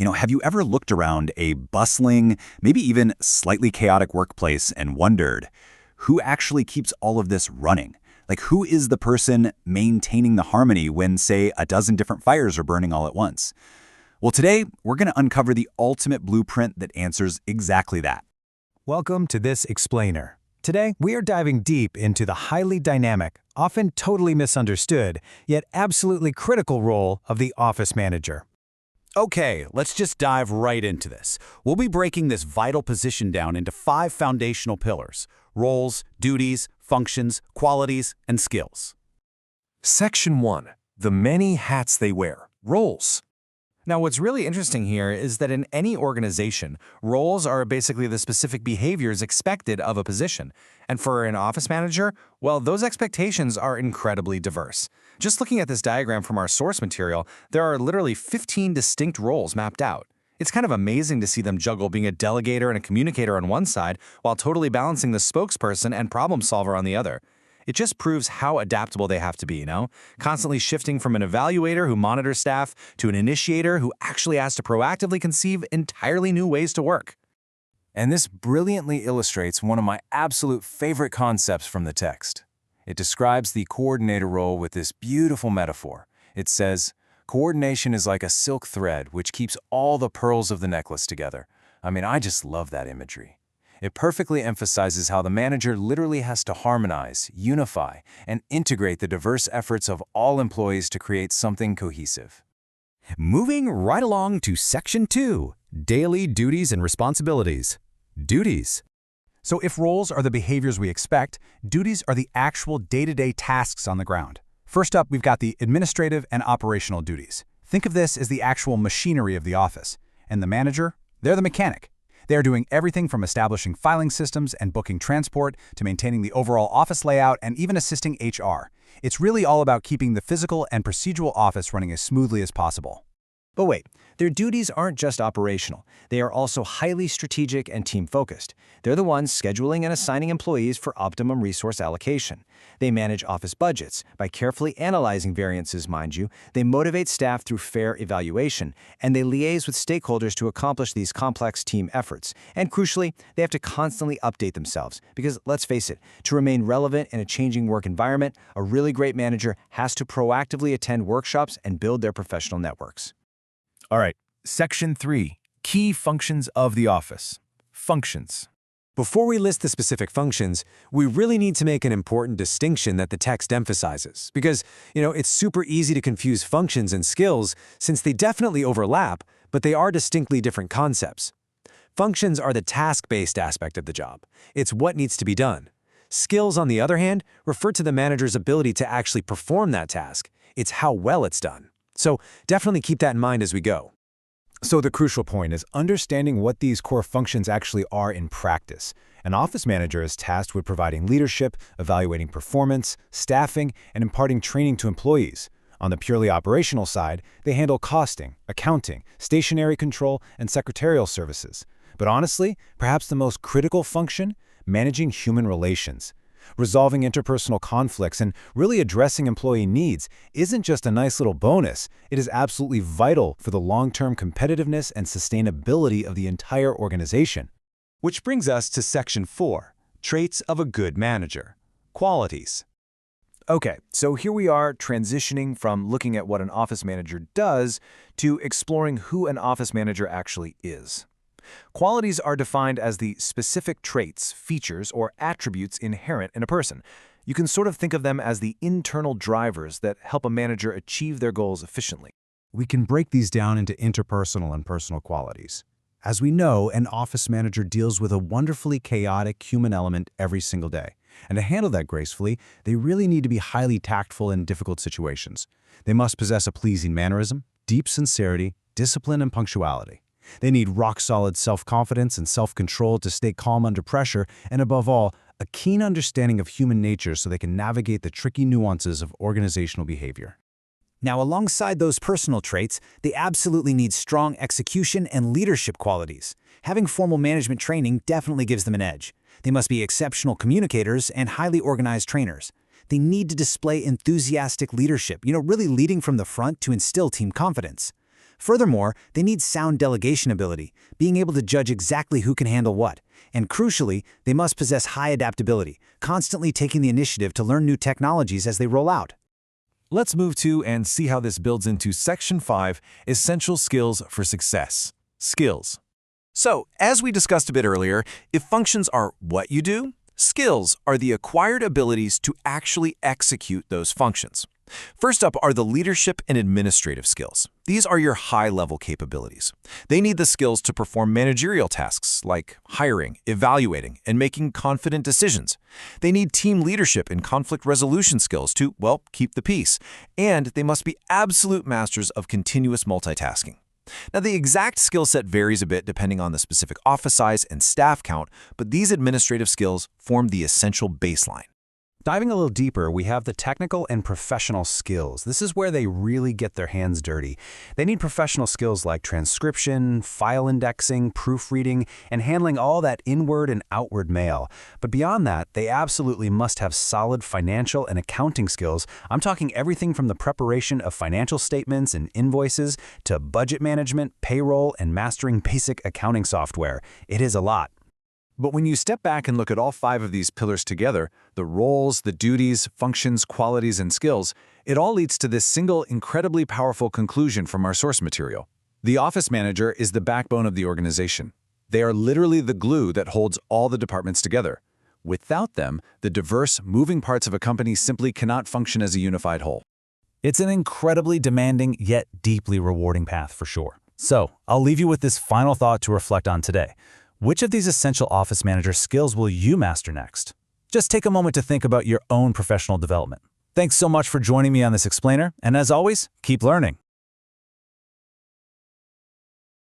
Have you ever looked around a bustling, maybe even slightly chaotic workplace and wondered who actually keeps all of this running? Like, who is the person maintaining the harmony when, say, a dozen different fires are burning all at once? Well, today, we're going to uncover the ultimate blueprint that answers exactly that. Welcome to this explainer. Today, we are diving deep into the highly dynamic, often totally misunderstood, yet absolutely critical role of the office manager. Okay, let's just dive right into this. We'll be breaking this vital position down into 5 foundational pillars: roles, duties, functions, qualities, and skills. Section 1. The many hats they wear. Roles. Now, what's really interesting here is that in any organization, roles are basically the specific behaviors expected of a position. And for an office manager, well, those expectations are incredibly diverse. Just looking at this diagram from our source material, there are literally 15 distinct roles mapped out. It's kind of amazing to see them juggle being a delegator and a communicator on one side while totally balancing the spokesperson and problem solver on the other. It just proves how adaptable they have to be, Constantly shifting from an evaluator who monitors staff to an initiator who actually has to proactively conceive entirely new ways to work. And this brilliantly illustrates one of my absolute favorite concepts from the text. It describes the coordinator role with this beautiful metaphor. It says, "Coordination is like a silk thread which keeps all the pearls of the necklace together." I just love that imagery. It perfectly emphasizes how the manager literally has to harmonize, unify, and integrate the diverse efforts of all employees to create something cohesive. Moving right along to Section 2, Daily Duties and Responsibilities. Duties. So if roles are the behaviors we expect, duties are the actual day-to-day tasks on the ground. First up, we've got the administrative and operational duties. Think of this as the actual machinery of the office. And the manager, they're the mechanic. They are doing everything from establishing filing systems and booking transport to maintaining the overall office layout and even assisting HR. It's really all about keeping the physical and procedural office running as smoothly as possible. But wait, their duties aren't just operational. They are also highly strategic and team-focused. They're the ones scheduling and assigning employees for optimum resource allocation. They manage office budgets. By carefully analyzing variances, mind you, they motivate staff through fair evaluation, and they liaise with stakeholders to accomplish these complex team efforts. And crucially, they have to constantly update themselves, because let's face it, to remain relevant in a changing work environment, a really great manager has to proactively attend workshops and build their professional networks. All right, Section 3. Key functions of the office. Functions. Before we list the specific functions, we really need to make an important distinction that the text emphasizes. Because, it's super easy to confuse functions and skills since they definitely overlap, but they are distinctly different concepts. Functions are the task-based aspect of the job. It's what needs to be done. Skills, on the other hand, refer to the manager's ability to actually perform that task. It's how well it's done. So definitely keep that in mind as we go. So the crucial point is understanding what these core functions actually are in practice. An office manager is tasked with providing leadership, evaluating performance, staffing, and imparting training to employees. On the purely operational side, they handle costing, accounting, stationery control, and secretarial services. But honestly, perhaps the most critical function? Managing human relations. Resolving interpersonal conflicts and really addressing employee needs isn't just a nice little bonus, it is absolutely vital for the long-term competitiveness and sustainability of the entire organization. Which brings us to Section 4, Traits of a Good Manager. Qualities. Okay, so here we are transitioning from looking at what an office manager does to exploring who an office manager actually is. Qualities are defined as the specific traits, features, or attributes inherent in a person. You can sort of think of them as the internal drivers that help a manager achieve their goals efficiently. We can break these down into interpersonal and personal qualities. As we know, an office manager deals with a wonderfully chaotic human element every single day. And to handle that gracefully, they really need to be highly tactful in difficult situations. They must possess a pleasing mannerism, deep sincerity, discipline, and punctuality. They need rock-solid self-confidence and self-control to stay calm under pressure, and above all, a keen understanding of human nature so they can navigate the tricky nuances of organizational behavior. Now, alongside those personal traits, they absolutely need strong execution and leadership qualities. Having formal management training definitely gives them an edge. They must be exceptional communicators and highly organized trainers. They need to display enthusiastic leadership, really leading from the front to instill team confidence. Furthermore, they need sound delegation ability, being able to judge exactly who can handle what. And crucially, they must possess high adaptability, constantly taking the initiative to learn new technologies as they roll out. Let's move to and see how this builds into Section 5, Essential Skills for Success. Skills. So, as we discussed a bit earlier, if functions are what you do, skills are the acquired abilities to actually execute those functions. First up are the leadership and administrative skills. These are your high-level capabilities. They need the skills to perform managerial tasks like hiring, evaluating, and making confident decisions. They need team leadership and conflict resolution skills to, well, keep the peace. And they must be absolute masters of continuous multitasking. Now, the exact skill set varies a bit depending on the specific office size and staff count, but these administrative skills form the essential baseline. Diving a little deeper, we have the technical and professional skills. This is where they really get their hands dirty. They need professional skills like transcription, file indexing, proofreading, and handling all that inward and outward mail. But beyond that, they absolutely must have solid financial and accounting skills. I'm talking everything from the preparation of financial statements and invoices to budget management, payroll, and mastering basic accounting software. It is a lot. But when you step back and look at all 5 of these pillars together, the roles, the duties, functions, qualities, and skills, it all leads to this single incredibly powerful conclusion from our source material. The office manager is the backbone of the organization. They are literally the glue that holds all the departments together. Without them, the diverse, moving parts of a company simply cannot function as a unified whole. It's an incredibly demanding yet deeply rewarding path for sure. So, I'll leave you with this final thought to reflect on today. Which of these essential office manager skills will you master next? Just take a moment to think about your own professional development. Thanks so much for joining me on this explainer, and as always, keep learning.